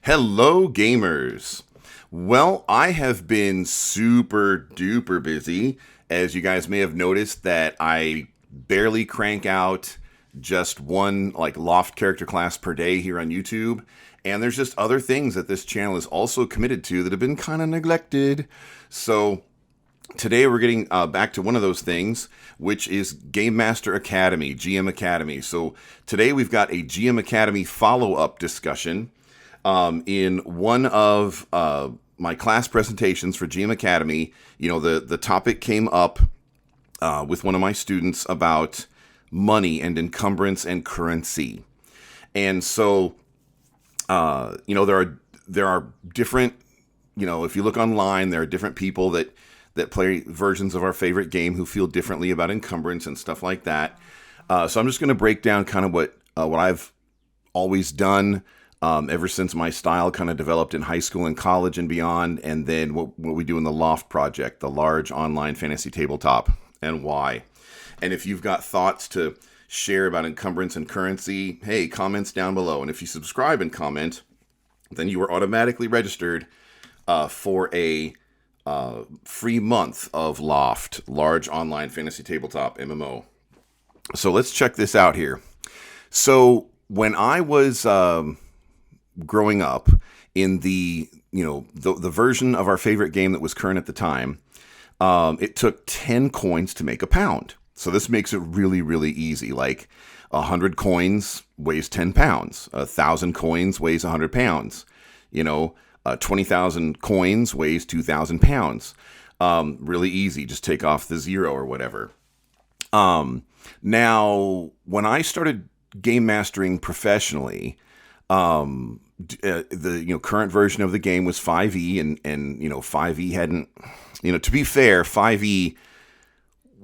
Hello, gamers. Well, I have been super duper busy. As you guys may have noticed, that I barely crank out just one loft character class per day here on YouTube. And there's just other things that this channel is also committed to that have been kind of neglected. So today we're getting back to one of those things, which is Game Master Academy, GM Academy. So today we've got a GM Academy follow-up discussion. In one of my class presentations for GM Academy, the topic came up with one of my students about money and encumbrance and currency. And so, there are different, if you look online, there are different people that play versions of our favorite game who feel differently about encumbrance and stuff like that. So I'm just going to break down kind of what I've always done ever since my style kind of developed in high school and college and beyond, and then what we do in the Loft project, the large online fantasy tabletop, and why. And if you've got thoughts to share about encumbrance and currency, hey, comments down below. And if you subscribe and comment, then you are automatically registered for a free month of Loft, large online fantasy tabletop MMO. So let's check this out here. So when I was growing up in the version of our favorite game that was current at the time, it took 10 coins to make a pound. So this makes it really, really easy. Like 100 coins weighs 10 pounds. 1,000 coins weighs 100 pounds. 20,000 coins weighs 2,000 pounds. Really easy. Just take off the zero or whatever. Now, when I started game mastering professionally, the current version of the game was 5e, and 5e hadn't, to be fair, 5e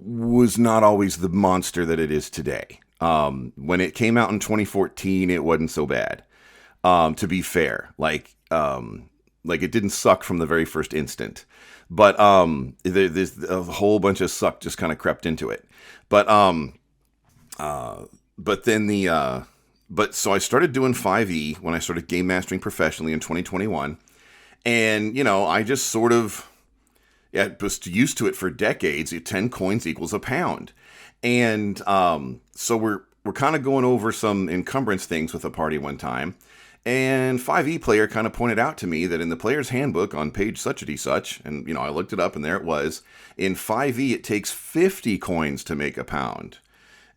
was not always the monster that it is today. When it came out in 2014, it wasn't so bad. To be fair, it didn't suck from the very first instant, but there's a whole bunch of suck just kind of crept into it. But so I started doing 5e when I started game mastering professionally in 2021. And, I just sort of was used to it for decades. 10 coins equals a pound. And so we're kind of going over some encumbrance things with a party one time. And 5e player kind of pointed out to me that in the player's handbook on page such, and, I looked it up and there it was, in 5e it takes 50 coins to make a pound.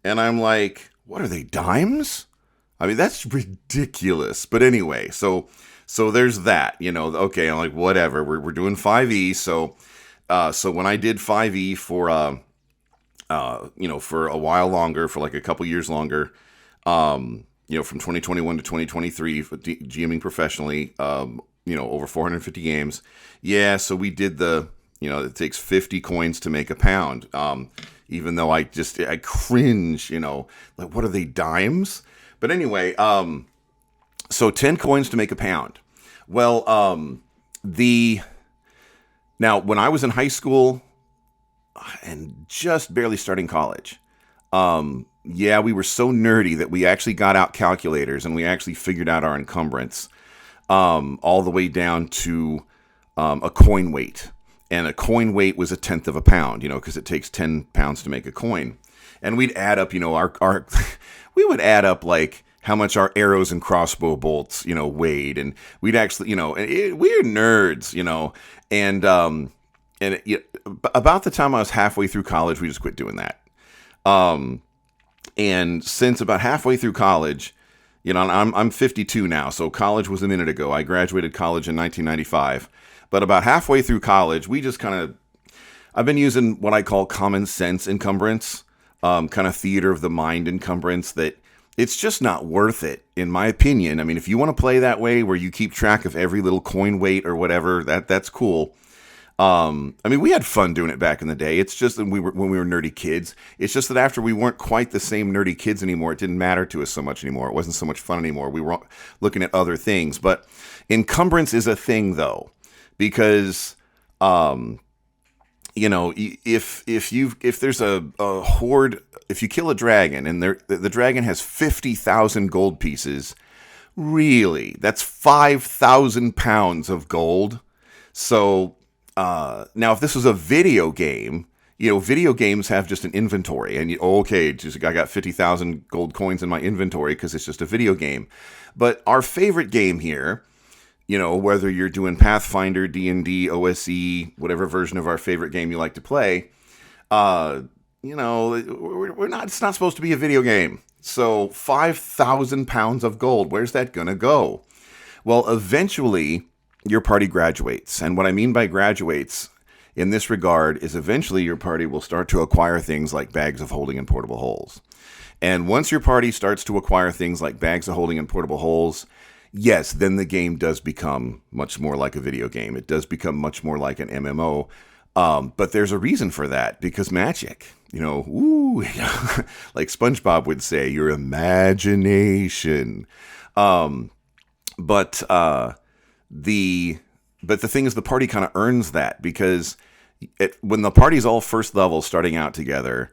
And I'm like, what are they, dimes? I mean, that's ridiculous. But anyway, so there's that, okay, I'm like, whatever, we're doing 5e. So when I did 5e for a while longer, for like a couple years longer, from 2021 to 2023, GMing professionally, over 450 games. Yeah. So we did it takes 50 coins to make a pound. Even though I cringe, like, what are they, dimes? But anyway, so 10 coins to make a pound. Well, now when I was in high school and just barely starting college, we were so nerdy that we actually got out calculators and we actually figured out our encumbrance, all the way down to a coin weight. And a coin weight was 1/10 of a pound, because it takes 10 pounds to make a coin. And we'd add up, we would add up like how much our arrows and crossbow bolts, weighed. And we'd actually, we're nerds, and about the time I was halfway through college, we just quit doing that. And since about halfway through college, I'm 52 now, so college was a minute ago. I graduated college in 1995. But about halfway through college, we just I've been using what I call common sense encumbrance, kind of theater of the mind encumbrance, that it's just not worth it, in my opinion. I mean, if you want to play that way, where you keep track of every little coin weight or whatever, that's cool. We had fun doing it back in the day. It's just that when we were nerdy kids. It's just that after we weren't quite the same nerdy kids anymore, it didn't matter to us so much anymore. It wasn't so much fun anymore. We were looking at other things. But encumbrance is a thing, though. Because, if there's a horde, if you kill a dragon and the dragon has 50,000 gold pieces, Really? That's 5,000 pounds of gold. So now, if this was a video game, video games have just an inventory, and okay, I got 50,000 gold coins in my inventory because it's just a video game. But our favorite game here, whether you're doing Pathfinder, D&D, OSE, whatever version of our favorite game you like to play, we're not. It's not supposed to be a video game. So 5,000 pounds of gold, where's that gonna go? Well, eventually your party graduates. And what I mean by graduates in this regard is eventually your party will start to acquire things like bags of holding and portable holes. And once your party starts to acquire things like bags of holding and portable holes, yes, then the game does become much more like a video game. It does become much more like an MMO. But there's a reason for that, because magic, like SpongeBob would say, your imagination. But the thing is, the party kind of earns that, because when the party's all first level starting out together,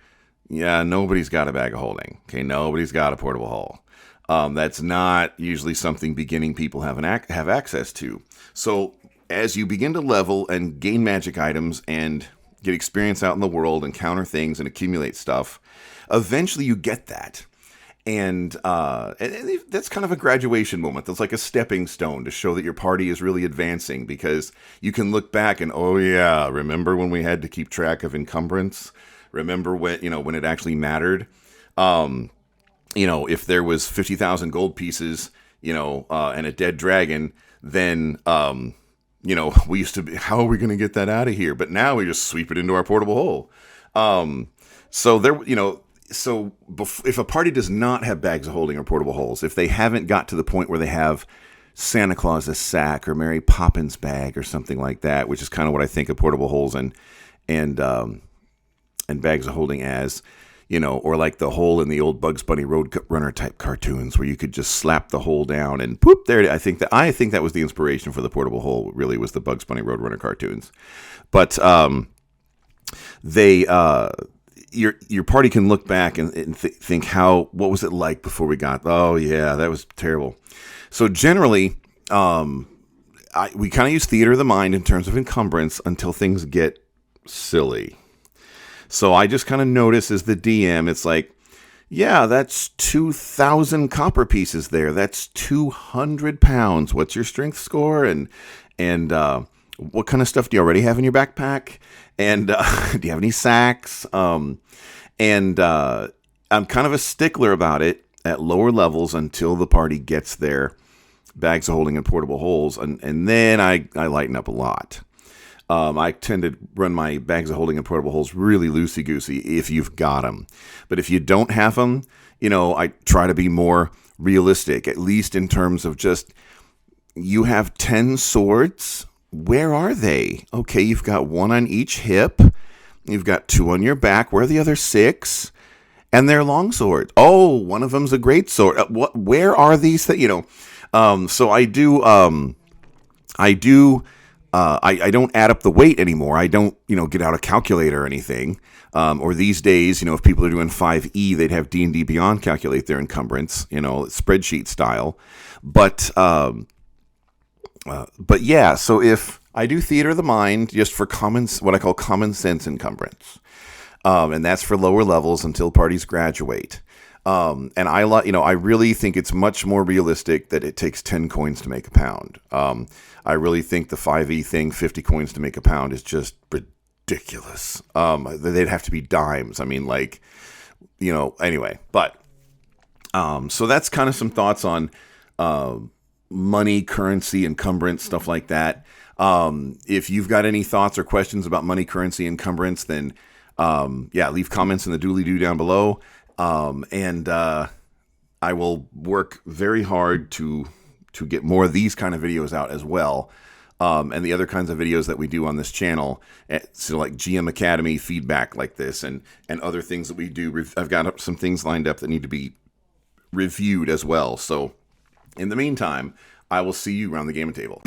nobody's got a bag of holding. Okay, nobody's got a portable hole. That's not usually something beginning people have access to. So as you begin to level and gain magic items and get experience out in the world, encounter things and accumulate stuff, eventually you get that. And that's kind of a graduation moment. That's like a stepping stone to show that your party is really advancing, because you can look back and, oh yeah, remember when we had to keep track of encumbrance? Remember when it actually mattered? If there was 50,000 gold pieces, and a dead dragon, then we used to be, how are we going to get that out of here? But now we just sweep it into our portable hole. If a party does not have bags of holding or portable holes, if they haven't got to the point where they have Santa Claus's sack or Mary Poppins' bag or something like that, which is kind of what I think of portable holes and bags of holding as, or like the hole in the old Bugs Bunny Roadrunner type cartoons where you could just slap the hole down and poop there. I think that was the inspiration for the portable hole, really, was the Bugs Bunny Roadrunner cartoons. But your party can look back and think, what was it like before we got? Oh yeah, that was terrible. So generally, we kind of use theater of the mind in terms of encumbrance until things get silly. So I just kind of notice as the DM, it's like, yeah, that's 2,000 copper pieces there. That's 200 pounds. What's your strength score? And what kind of stuff do you already have in your backpack? And do you have any sacks? I'm kind of a stickler about it at lower levels until the party gets their bags of holding and portable holes. And then I lighten up a lot. I tend to run my bags of holding and portable holes really loosey-goosey if you've got them. But if you don't have them, I try to be more realistic, at least in terms of just, you have 10 swords. Where are they? Okay, you've got 1 on each hip. You've got 2 on your back. Where are the other 6? And they're long swords. Oh, one of them's a great sword. Where are these? So I don't add up the weight anymore. I don't, get out a calculator or anything. Or these days, if people are doing 5e, they'd have D&D Beyond calculate their encumbrance, spreadsheet style. But yeah, so if I do theater of the mind just for what I call common sense encumbrance, and that's for lower levels until parties graduate. And I really think it's much more realistic that it takes 10 coins to make a pound. I really think the 5e thing, 50 coins to make a pound, is just ridiculous. They'd have to be dimes. I mean, anyway, but, so that's kind of some thoughts on, money, currency, encumbrance, stuff like that. If you've got any thoughts or questions about money, currency, encumbrance, then, leave comments in the doobly-doo down below. And I will work very hard to get more of these kind of videos out as well. And the other kinds of videos that we do on this channel, so like GM Academy feedback like this, and other things that we do. I've got some things lined up that need to be reviewed as well. So in the meantime, I will see you around the gaming table.